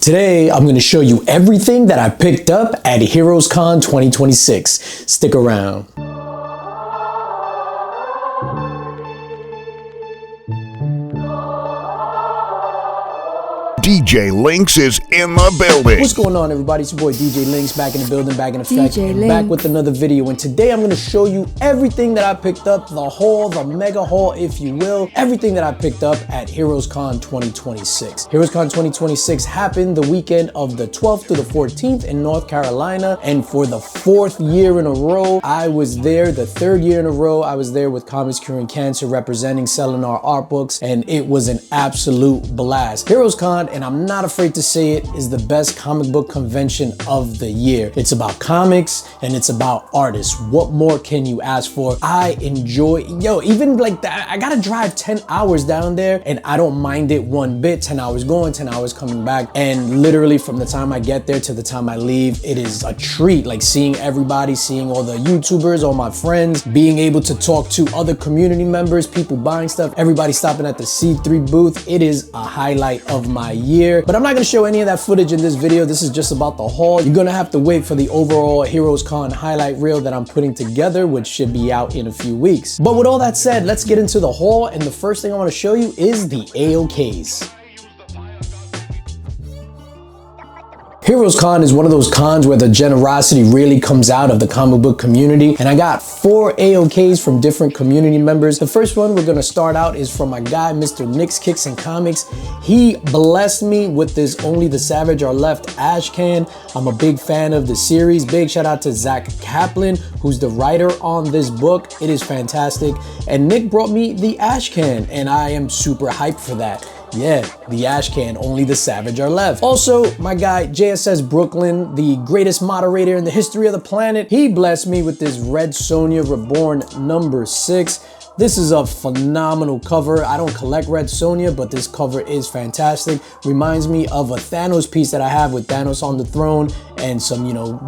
Today, I'm going to show you everything that I picked up at Heroescon 2026. Stick around. DJ Links is in the building. What's going on, everybody? It's your boy DJ Links, back in the building, back in effect, DJ and Links. back with another video. And today I'm going to show you everything that I picked up, the haul, the mega haul, if you will, everything that I picked up at Heroescon 2026. Heroescon 2026 happened the weekend of the 12th to the 14th in North Carolina, and for the 4th year in a row, I was there. The 3rd year in a row, I was there with Comics Curing Cancer, representing, selling our art books, and it was an absolute blast. Heroescon, and I'm not afraid to say it, is the best comic book convention of the year. It's about comics and it's about artists. What more can you ask for? I enjoy, even like that, I gotta drive 10 hours down there and I don't mind it one bit. 10 hours going, 10 hours coming back. And literally from the time I get there to the time I leave, it is a treat. Like seeing everybody, seeing all the YouTubers, all my friends, being able to talk to other community members, people buying stuff, everybody stopping at the C3 booth. It is a highlight of my year. But I'm not gonna show any of that footage in this video. This is just about the haul. You're gonna have to wait for the overall Heroescon highlight reel that I'm putting together, which should be out in a few weeks. But with all that said, let's get into the haul. And the first thing I wanna show you is the AOKs. Heroescon is one of those cons where the generosity really comes out of the comic book community, and I got 4 AOKs from different community members. The first one we're gonna start out is from my guy, Mr. Nick's Kicks and Comics. He blessed me with this Only the Savage Are Left ash can. I'm a big fan of the series. Big shout out to Zach Kaplan, who's the writer on this book. It is fantastic. And Nick brought me the ash can, and I am super hyped for that. Yeah, the ash can, Only the Savage Are Left. Also, my guy, JSS Brooklyn, the greatest moderator in the history of the planet, he blessed me with this Red Sonja Reborn #6. This is a phenomenal cover. I don't collect Red Sonja, but this cover is fantastic. Reminds me of a Thanos piece that I have with Thanos on the throne and some,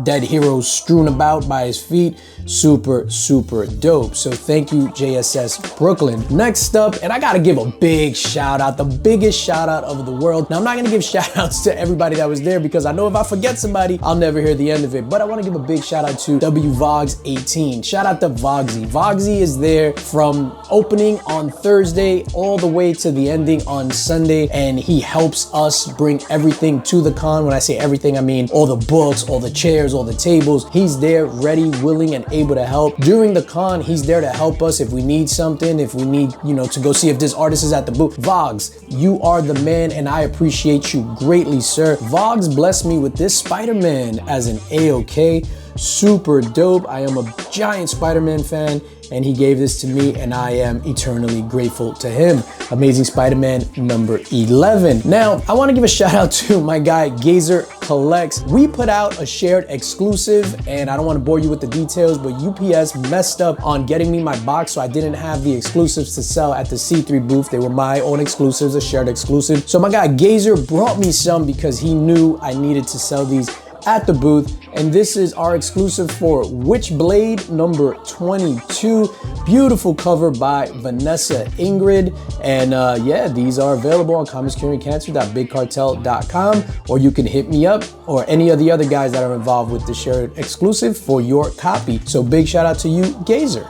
dead heroes strewn about by his feet. Super, super dope. So thank you, JSS Brooklyn. Next up, and I gotta give a big shout out, the biggest shout out of the world. Now, I'm not gonna give shout outs to everybody that was there because I know if I forget somebody, I'll never hear the end of it. But I wanna give a big shout out to WVogs18. Shout out to Vogsy. Vogsy is there from opening on Thursday all the way to the ending on Sunday, and he helps us bring everything to the con. When I say everything, I mean all the books, all the chairs, all the tables. He's there ready, willing, and able to help. During the con, he's there to help us if we need something, if we need, to go see if this artist is at the booth. Vogs, you are the man, and I appreciate you greatly, sir. Vogs blessed me with this Spider-Man as an AOK. Super dope. I am a giant Spider-Man fan, and he gave this to me, and I am eternally grateful to him. Amazing Spider-Man #11. Now, I want to give a shout out to my guy, Gazer Collects. We put out a shared exclusive, and I don't want to bore you with the details, but UPS messed up on getting me my box, so I didn't have the exclusives to sell at the C3 booth. They were my own exclusives, a shared exclusive. So my guy, Gazer, brought me some because he knew I needed to sell these at the booth, and this is our exclusive for Witchblade #22. Beautiful cover by Vanessa Ingrid, and yeah, these are available on comicscuringcancer.bigcartel.com, or you can hit me up or any of the other guys that are involved with the shared exclusive for your copy. So big shout out to you, Gazer.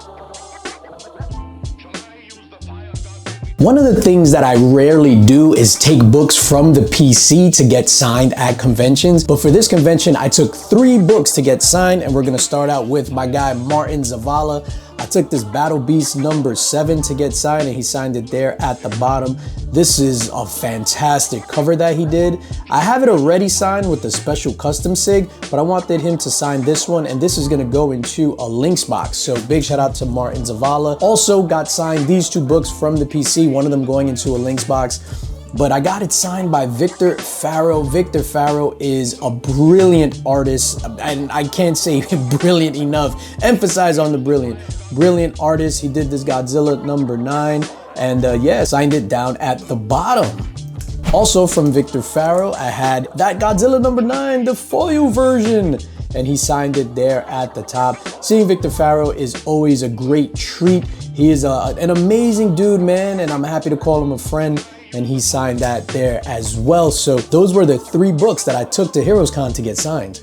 One of the things that I rarely do is take books from the PC to get signed at conventions. But for this convention, I took 3 books to get signed, and we're gonna start out with my guy, Martin Zavala. I took this Battle Beast #7 to get signed, and he signed it there at the bottom. This is a fantastic cover that he did. I have it already signed with the special custom sig, but I wanted him to sign this one, and this is gonna go into a links box. So big shout out to Martin Zavala. Also got signed these 2 books from the PC, one of them going into a links box. But I got it signed by Victor Farrow. Victor Farrow is a brilliant artist, and I can't say brilliant enough. Emphasize on the brilliant. Brilliant artist. He did this Godzilla #9, and yeah, signed it down at the bottom. Also from Victor Farrow, I had that Godzilla #9, the foil version, and he signed it there at the top. Seeing Victor Farrow is always a great treat. He is an amazing dude, man, and I'm happy to call him a friend. and he signed that there as well. So those were the 3 books that I took to Heroescon to get signed.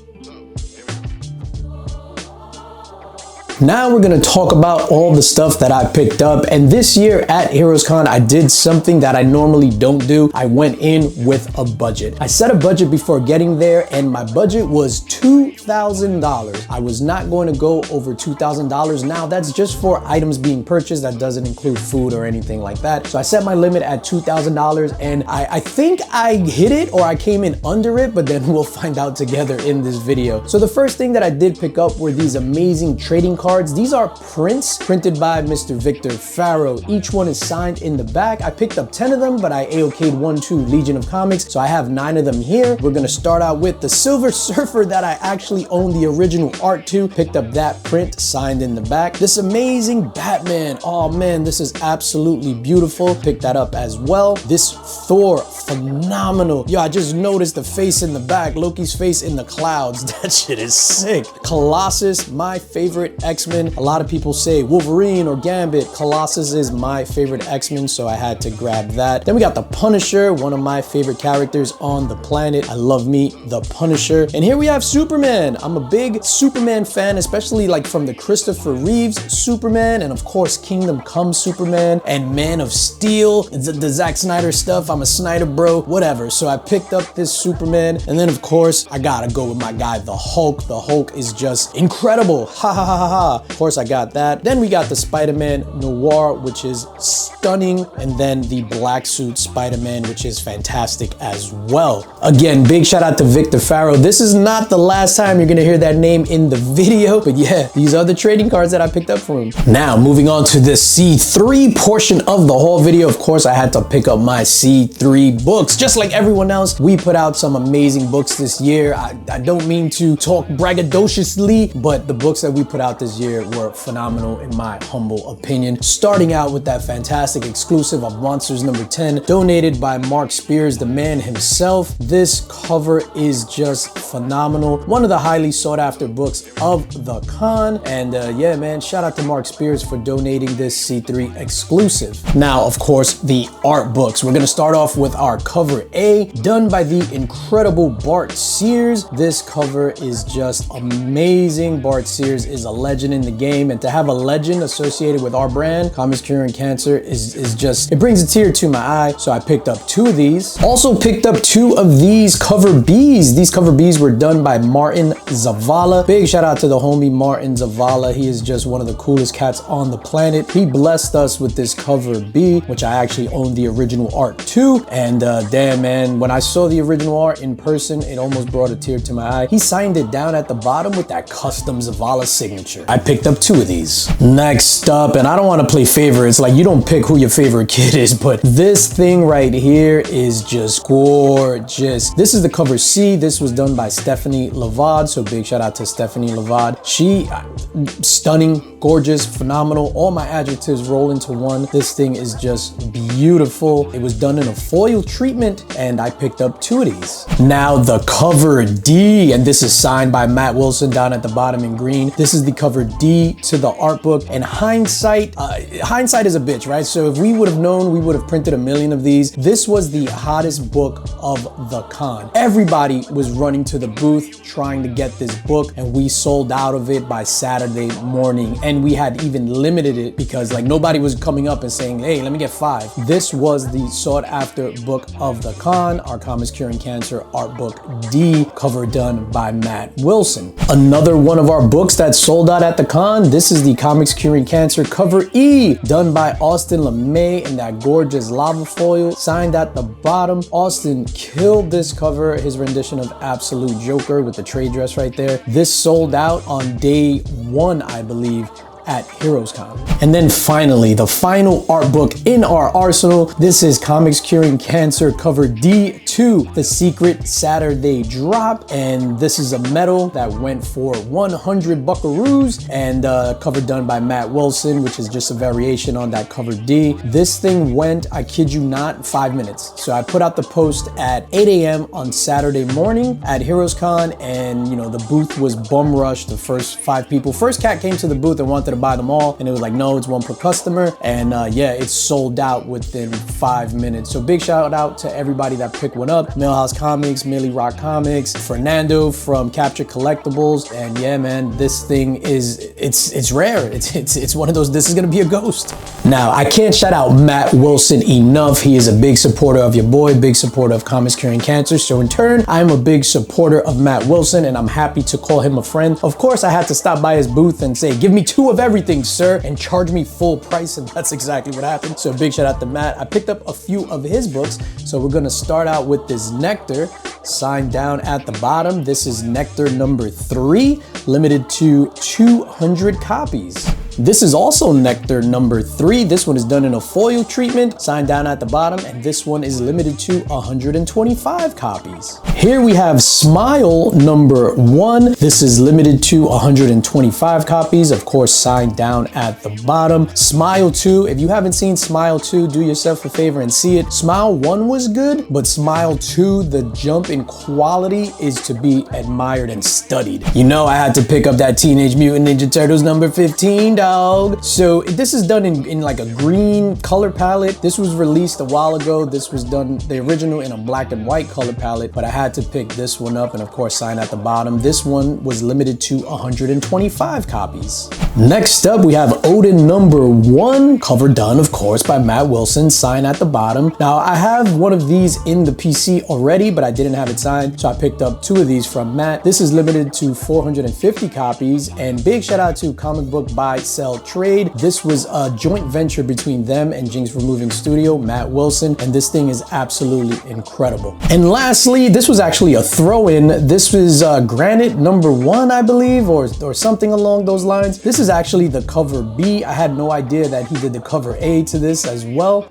Now we're gonna talk about all the stuff that I picked up, and this year at Heroescon I did something that I normally don't do. I went in with a budget. I set a budget before getting there, and my budget was $2,000. I was not going to go over $2,000. Now that's just for items being purchased. That doesn't include food or anything like that. So I set my limit at $2,000, and I think I hit it or I came in under it, but then we'll find out together in this video. So the first thing that I did pick up were these amazing trading cards. These are prints printed by Mr. Victor Farrow. Each one is signed in the back. I picked up 10 of them, but I AOK'd 1 to Legion of Comics, so I have 9 of them here. We're gonna start out with the Silver Surfer that I actually own the original art to. Picked up that print signed in the back. This amazing Batman. Oh man, this is absolutely beautiful. Picked that up as well. This Thor, phenomenal. Yo, I just noticed the face in the back, Loki's face in the clouds. That shit is sick. Colossus, my favorite X-Men. A lot of people say Wolverine or Gambit. Colossus is my favorite X-Men, so I had to grab that. Then we got the Punisher, one of my favorite characters on the planet. I love me the Punisher. And here we have Superman. I'm a big Superman fan, especially like from the Christopher Reeves Superman, and of course Kingdom Come Superman and Man of Steel, the Zack Snyder stuff. I'm a Snyder bro, whatever. So I picked up this Superman, and then of course I gotta go with my guy the Hulk. The Hulk is just incredible. Ha ha ha ha ha. Of course I got that. Then we got the Spider-Man Noir, which is stunning, and then the black suit Spider-Man, which is fantastic as well. Again, big shout out to Victor Farrow. This is not the last time you're gonna hear that name in the video, but yeah, these are the trading cards that I picked up from him. Now moving on to the C3 portion of the whole video. Of course I had to pick up my C3 books. Just like everyone else, we put out some amazing books this year. I don't mean to talk braggadociously, but the books that we put out this year were phenomenal in my humble opinion. Starting out with that fantastic exclusive of Monsters number 10, donated by Mark Spears, the man himself. This cover is just phenomenal. One of the highly sought after books of the con. And yeah, man, shout out to Mark Spears for donating this C3 exclusive. Now, of course, the art books. We're gonna start off with our cover A, done by the incredible Bart Sears. This cover is just amazing. Bart Sears is a legend in the game, and to have a legend associated with our brand, Comics Curing Cancer, is just, it brings a tear to my eye. So I picked up 2 of these. Also picked up 2 of these cover Bs. These cover Bs were done by Martin Zavala. Big shout out to the homie Martin Zavala. He is just one of the coolest cats on the planet. He blessed us with this cover B, which I actually own the original art too. And damn man, when I saw the original art in person, it almost brought a tear to my eye. He signed it down at the bottom with that custom Zavala signature. I picked up 2 of these. Next up, and I don't want to play favorites, like you don't pick who your favorite kid is, but this thing right here is just gorgeous. This is the cover C. This was done by Stephanie Lavad, so big shout out to Stephanie Lavad. She, stunning, gorgeous, phenomenal. All my adjectives roll into one. This thing is just beautiful. It was done in a foil treatment, and I picked up 2 of these. Now the cover D, and this is signed by Matt Wilson down at the bottom in green. This is the cover D to the art book, and hindsight is a bitch, right? So if we would have known, we would have printed a million of these. This was the hottest book of the con. Everybody was running to the booth trying to get this book, and we sold out of it by Saturday morning. And we had even limited it because like nobody was coming up and saying, hey, let me get 5. This was the sought after book of the con, our Comics Curing Cancer art book D, cover done by Matt Wilson. Another one of our books that sold out at the con, this is the Comics Curing Cancer cover E, done by Austin LeMay in that gorgeous lava foil, signed at the bottom. Austin killed this cover, his rendition of Absolute Joker with the trade dress right there. This sold out on day 1, I believe, at Heroescon. And then finally, the final art book in our arsenal. This is Comics Curing Cancer cover D 2, The Secret Saturday Drop, and this is a medal that went for 100 buckaroos, and cover done by Matt Wilson, which is just a variation on that cover D. This thing went, I kid you not, 5 minutes. So I put out the post at 8 a.m. on Saturday morning at Heroescon, and you know, the booth was bum rushed. The first 5 people, first cat came to the booth and wanted to buy them all, and it was like, no, it's 1 per customer, and yeah, it's sold out within 5 minutes. So big shout out to everybody that picked one up. Millhouse Comics, Millie Rock Comics, Fernando from Capture Collectibles, and yeah, man, this thing is, it's rare. It's one of those, this is gonna be a ghost. Now, I can't shout out Matt Wilson enough. He is a big supporter of your boy, big supporter of Comics Curing Cancer. So in turn, I'm a big supporter of Matt Wilson, and I'm happy to call him a friend. Of course, I had to stop by his booth and say, give me 2 of everything, sir, and charge me full price, and that's exactly what happened. So big shout out to Matt. I picked up a few of his books, so we're gonna start out with this Nectar, signed down at the bottom. This is Nectar number 3, limited to 200 copies. This is also Nectar number 3. This one is done in a foil treatment, signed down at the bottom, and this one is limited to 125 copies. Here we have Smile number 1. This is limited to 125 copies, of course, signed down at the bottom. Smile 2, if you haven't seen Smile 2, do yourself a favor and see it. Smile 1 was good, but Smile 2, the jump in quality is to be admired and studied. You know, I had to pick up that Teenage Mutant Ninja Turtles number 15, dog. So this is done in like a green color palette. This was released a while ago. This was done, the original, in a black and white color palette, but I had to pick this one up, and of course, sign at the bottom. This one was limited to 125 copies. Next up, we have Odin number 1, cover done, of course, by Matt Wilson, sign at the bottom. Now, I have one of these in the PC already, but I didn't have it signed, so I picked up 2 of these from Matt. This is limited to 450 copies, and big shout out to Comic Book Buy Sell Trade. This was a joint venture between them and Jinx Removing Studio, Matt Wilson, and this thing is absolutely incredible. And lastly, this was actually a throw-in. This was Granite number 1, I believe, or something along those lines. This is actually the cover B. I had no idea that he did the cover A to this as well.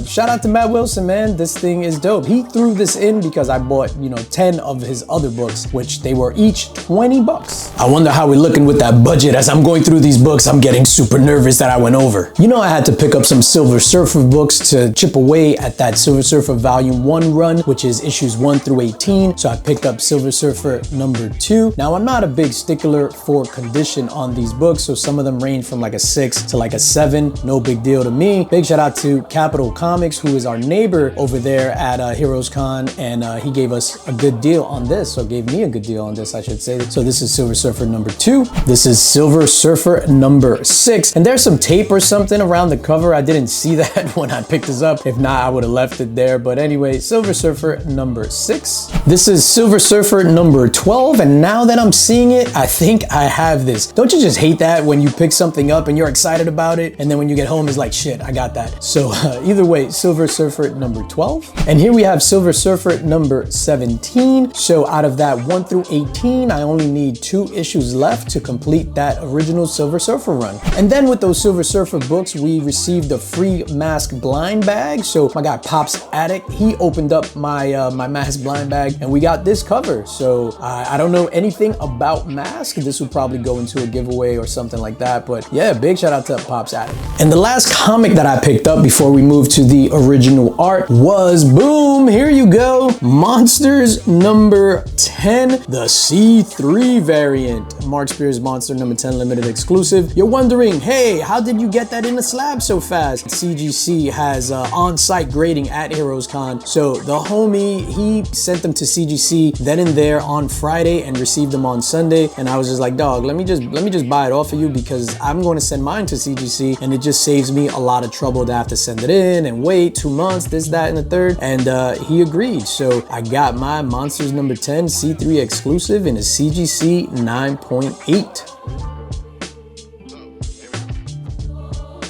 Shout out to Matt Wilson, man. This thing is dope. He threw this in because I bought, you know, 10 of his other books, which they were each 20 bucks. I wonder how we're looking with that budget. As I'm going through these books, I'm getting super nervous that I went over. You know, I had to pick up some Silver Surfer books to chip away at that Silver Surfer Volume 1 run, which is issues 1 through 18. So I picked up Silver Surfer number 2. Now, I'm not a big stickler for condition on these books, so some of them range from like a 6 to like a 7. No big deal to me. Big shout out to Capital Comics, who is our neighbor over there at Heroescon, and he gave us a good deal on this, or gave me a good deal on this, I should say. So this is Silver Surfer number 2. This is Silver Surfer number 6, and there's some tape or something around the cover. I didn't see that when I picked this up. If not, I would have left it there. But anyway, Silver Surfer number 6. This is Silver Surfer number 12, and now that I'm seeing it, I think I have this. Don't you just hate that when you pick something up and you're excited about it, and then when you get home, it's like, shit, I got that. So either way, Silver Surfer number 12. And here we have Silver Surfer number 17. So out of that 1 through 18, I only need 2 issues left to complete that original Silver Surfer run. And then with those Silver Surfer books, we received a free mask blind bag. So my guy Pops Attic, he opened up my my mask blind bag, and we got this cover. So I don't know anything about mask. This would probably go into a giveaway or something like that. But yeah, big shout out to Pops Attic. And the last comic that I picked up before we moved to the original art was, boom, here you go, Monsters number 10, the C3 variant. Mark Spears Monster number 10 limited exclusive. You're wondering, hey, how did you get that in the slab so fast? CGC has on-site grading at Heroescon. So the homie, he sent them to CGC then and there on Friday and received them on Sunday. And I was just like, dog, let me just buy it off of you, because I'm going to send mine to CGC, and it just saves me a lot of trouble to have to send it in and wait 2 months, this, that, and the third. And he agreed. So I got my Monsters number 10 C3 exclusive in a CGC 9.8.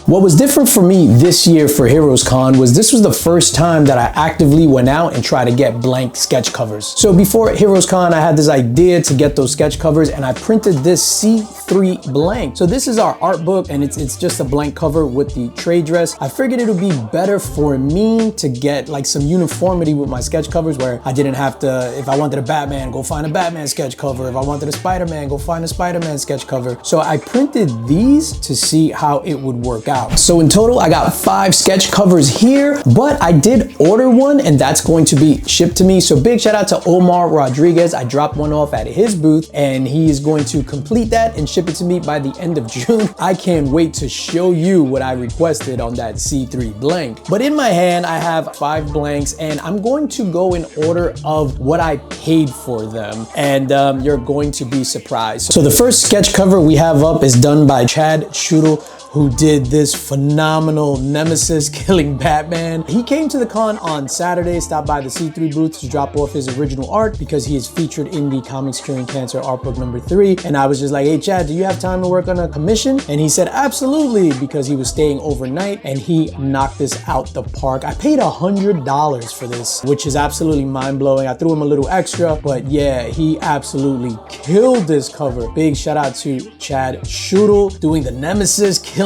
What was different for me this year for Heroescon was this was the first time that I actively went out and tried to get blank sketch covers. So before Heroescon, I had this idea to get those sketch covers, and I printed this C3 blank. So this is our art book, and it's just a blank cover with the trade dress. I figured it would be better for me to get like some uniformity with my sketch covers, where I didn't have to, if I wanted a Batman, go find a Batman sketch cover. If I wanted a Spider-Man, go find a Spider-Man sketch cover. So I printed these to see how it would work out. So in total, I got 5 sketch covers here, but I did order one, and that's going to be shipped to me. So big shout out to Omar Rodriguez. I dropped one off at his booth, and he is going to complete that and ship it to me by the end of June. I can't wait to show you what I requested on that C3 blank. But in my hand, I have 5 blanks, and I'm going to go in order of what I paid for them, and you're going to be surprised. So the first sketch cover we have up is done by Chad Schudel, who did this phenomenal Nemesis killing Batman. He came to the con on Saturday, stopped by the C3 booth to drop off his original art because he is featured in the Comics Curing Cancer art book number 3. And I was just like, hey Chad, do you have time to work on a commission? And he said, absolutely, because he was staying overnight, and he knocked this out the park. I paid $100 for this, which is absolutely mind-blowing. I threw him a little extra, but yeah, he absolutely killed this cover. Big shout out to Chad Schudel doing the Nemesis killing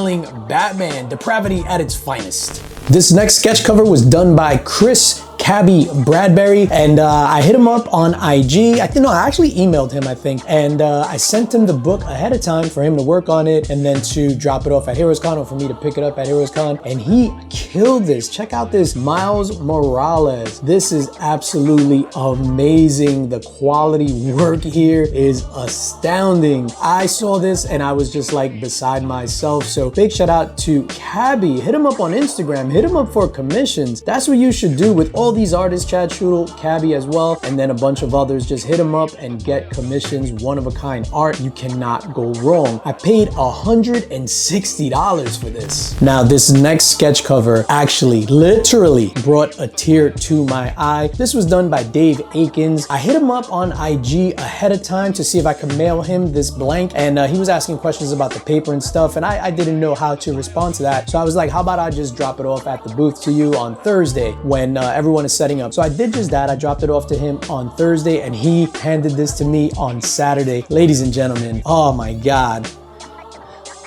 Batman, depravity at its finest. This next sketch cover was done by Chris Cabby Bradbury, and I hit him up on IG. I actually emailed him, I think, and I sent him the book ahead of time for him to work on it and then to drop it off at Heroescon, or for me to pick it up at Heroescon, and he killed this. Check out this Miles Morales. This is absolutely amazing. The quality work here is astounding. I saw this and I was just like beside myself. So big shout out to Cabby. Hit him up on Instagram, hit him up for commissions. That's what you should do with all these artists, Chad Schudel, Cabby as well, and then a bunch of others. Just hit them up and get commissions, one-of-a-kind art. You cannot go wrong. I paid $160 for this. Now, this next sketch cover actually literally brought a tear to my eye. This was done by Dave Akins. I hit him up on IG ahead of time to see if I could mail him this blank, and he was asking questions about the paper and stuff, and I didn't know how to respond to that. So I was like, how about I just drop it off at the booth to you on Thursday when everyone is setting up. So I did just that. I dropped it off to him on Thursday, and he handed this to me on Saturday. Ladies and gentlemen, oh my God.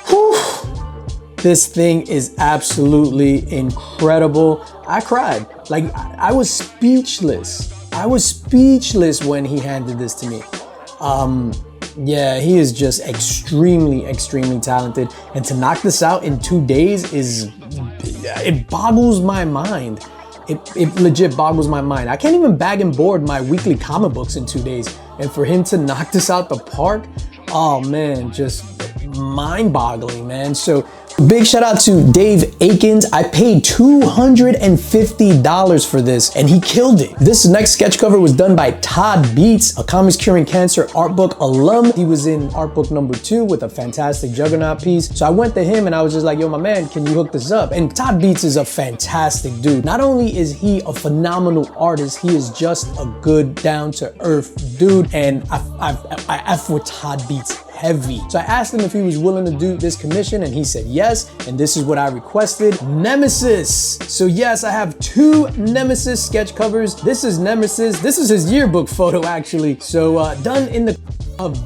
Whew. This thing is absolutely incredible. I cried. Like, I was speechless. I was speechless when he handed this to me. Yeah, he is just extremely, extremely talented. And to knock this out in 2 days it boggles my mind. It legit boggles my mind. I can't even bag and board my weekly comic books in 2 days. And for him to knock this out the park, oh man, just mind-boggling, man. So big shout out to Dave Akins. I paid $250 for this, and he killed it. This next sketch cover was done by Todd Beats, a Comics Curing Cancer art book alum. He was in art book number 2 with a fantastic Juggernaut piece. So I went to him and I was just like, yo, my man, can you hook this up? And Todd Beats is a fantastic dude. Not only is he a phenomenal artist, he is just a good, down-to-earth dude. And I F with Todd Beats heavy. So I asked him if he was willing to do this commission, and he said yes, and this is what I requested. Nemesis. So yes, I have 2 Nemesis sketch covers. This is Nemesis. This is his yearbook photo, actually. So done in the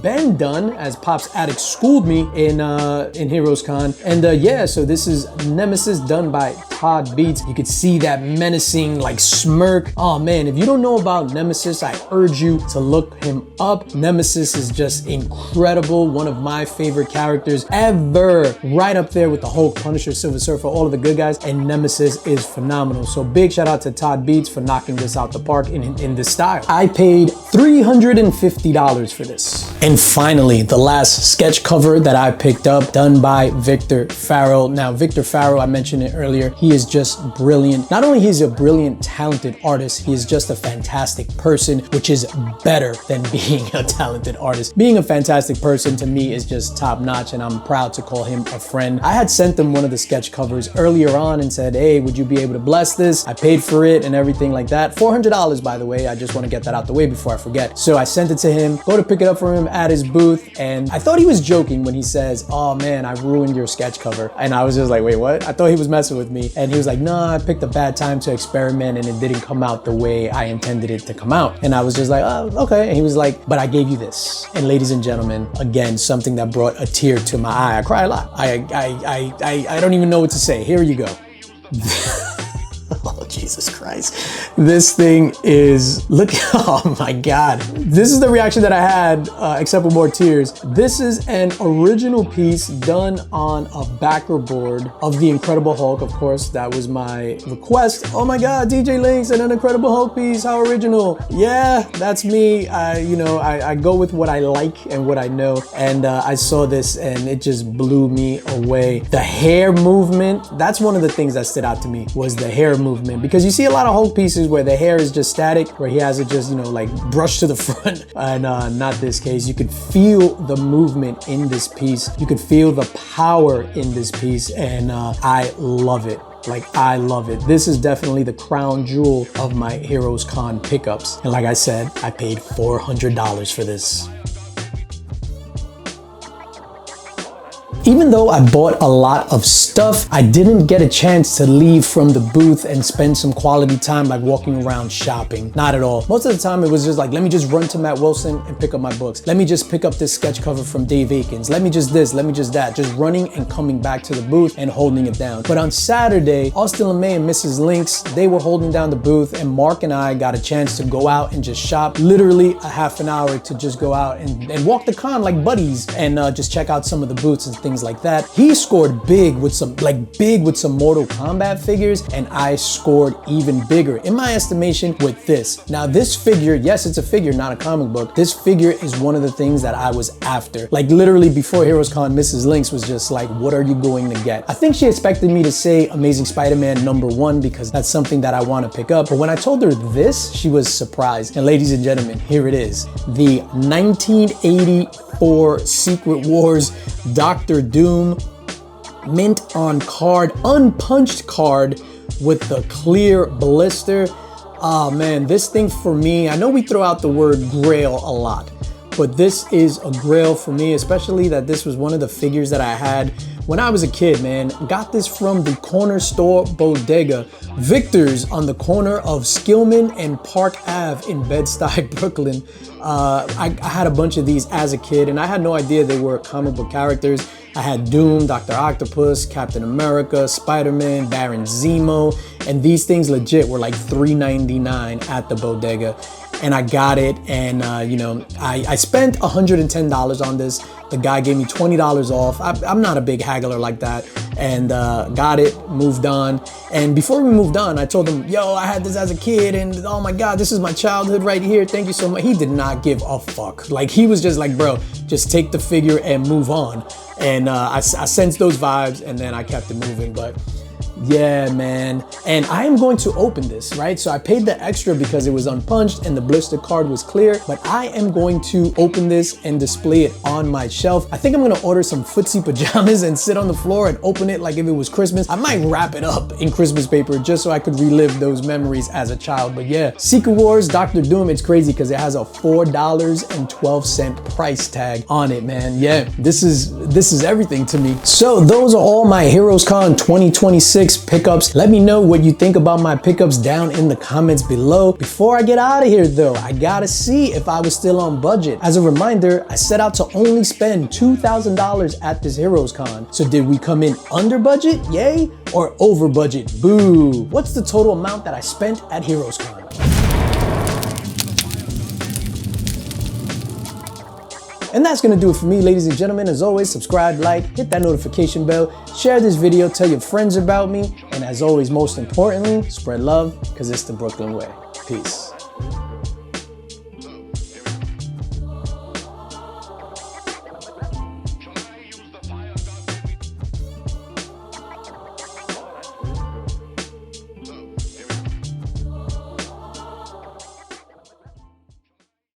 Ben Dunn, as Pop's Addict schooled me in Heroescon. And yeah, so this is Nemesis done by Todd Beats. You could see that menacing like smirk. Oh man, if you don't know about Nemesis, I urge you to look him up. Nemesis is just incredible. One of my favorite characters ever. Right up there with the Hulk, Punisher, Silver Surfer, all of the good guys. And Nemesis is phenomenal. So big shout out to Todd Beats for knocking this out the park in this style. I paid $350 for this. And finally, the last sketch cover that I picked up, done by Victor Farrell. Now, Victor Farrell, I mentioned it earlier, he is just brilliant. Not only is he a brilliant, talented artist, he is just a fantastic person, which is better than being a talented artist. Being a fantastic person to me is just top notch, and I'm proud to call him a friend. I had sent him one of the sketch covers earlier on and said, hey, would you be able to bless this? I paid for it and everything like that. $400, by the way. I just want to get that out the way before I forget. So I sent it to him, go to pick it up for him at his booth, and I thought he was joking when he says, oh man, I ruined your sketch cover. And I was just like, wait, what? I thought he was messing with me. And he was like, nah, I picked a bad time to experiment and it didn't come out the way I intended it to come out. And I was just like, oh, okay. And he was like, but I gave you this. And ladies and gentlemen, again, something that brought a tear to my eye. I cry a lot. I don't even know what to say. Here you go. Oh, Jesus Christ. This thing is, look, oh my God. This is the reaction that I had, except for more tears. This is an original piece done on a backer board of the Incredible Hulk. Of course, that was my request. Oh my God, DJ Links and an Incredible Hulk piece, how original. Yeah, that's me. I go with what I like and what I know. And I saw this and it just blew me away. The hair movement, that's one of the things that stood out to me, was the hair movement, because you see a lot of Hulk pieces where the hair is just static, where he has it just, like brushed to the front, and not this case. You could feel the movement in this piece. You could feel the power in this piece, and I love it. Like, I love it. This is definitely the crown jewel of my Heroescon pickups. And like I said, I paid $400 for this. Even though I bought a lot of stuff, I didn't get a chance to leave from the booth and spend some quality time like walking around shopping. Not at all. Most of the time it was just like, let me just run to Matt Wilson and pick up my books. Let me just pick up this sketch cover from Dave Akins. Let me just this, let me just that. Just running and coming back to the booth and holding it down. But on Saturday, Austin LeMay and Mrs. Links, they were holding down the booth, and Mark and I got a chance to go out and just shop. Literally a half an hour to just go out and walk the con like buddies and just check out some of the booths and things like that. He scored big with some Mortal Kombat figures, and I scored even bigger in my estimation with this. Now this figure, yes, it's a figure, not a comic book. This figure is one of the things that I was after. Like literally before Heroescon, Mrs. Links was just like, what are you going to get? I think she expected me to say Amazing Spider-Man #1 because that's something that I want to pick up. But when I told her this, she was surprised. And ladies and gentlemen, here it is. The 1984 Secret Wars Dr. Doom mint on card, unpunched card with the clear blister. Oh man, this thing for me, I know we throw out the word Grail a lot, but this is a Grail for me, especially that this was one of the figures that I had when I was a kid, man. Got this from the corner store bodega, Victor's, on the corner of Skillman and Park Ave in Bed-Stuy, Brooklyn. I had a bunch of these as a kid, and I had no idea they were comic book characters. I had Doom, Dr. Octopus, Captain America, Spider-Man, Baron Zemo, and these things legit were like $3.99 at the bodega. And I got it, and I spent $110 on this. The guy gave me $20 off. I'm not a big haggler like that, and got it, moved on. And before we moved on, I told him, yo, I had this as a kid, and oh my God, this is my childhood right here. Thank you so much. He did not give a fuck. Like, he was just like, bro, just take the figure and move on. And I sensed those vibes, and then I kept it moving. But yeah, man. And I am going to open this, right? So I paid the extra because it was unpunched and the blister card was clear, but I am going to open this and display it on my shelf. I think I'm gonna order some footsie pajamas and sit on the floor and open it like if it was Christmas. I might wrap it up in Christmas paper just so I could relive those memories as a child. But yeah, Secret Wars Dr. Doom, it's crazy because it has a $4.12 price tag on it, man. Yeah, this is everything to me. So those are all my Heroescon 2026 pickups. Let me know what you think about my pickups down in the comments below. Before I get out of here though, I gotta see if I was still on budget. As a reminder, I set out to only spend $2,000 at this Heroescon. So did we come in under budget, yay, or over budget, boo? What's the total amount that I spent at Heroescon? And that's gonna do it for me, ladies and gentlemen. As always, subscribe, like, hit that notification bell, share this video, tell your friends about me, and as always, most importantly, spread love, because it's the Brooklyn way. Peace.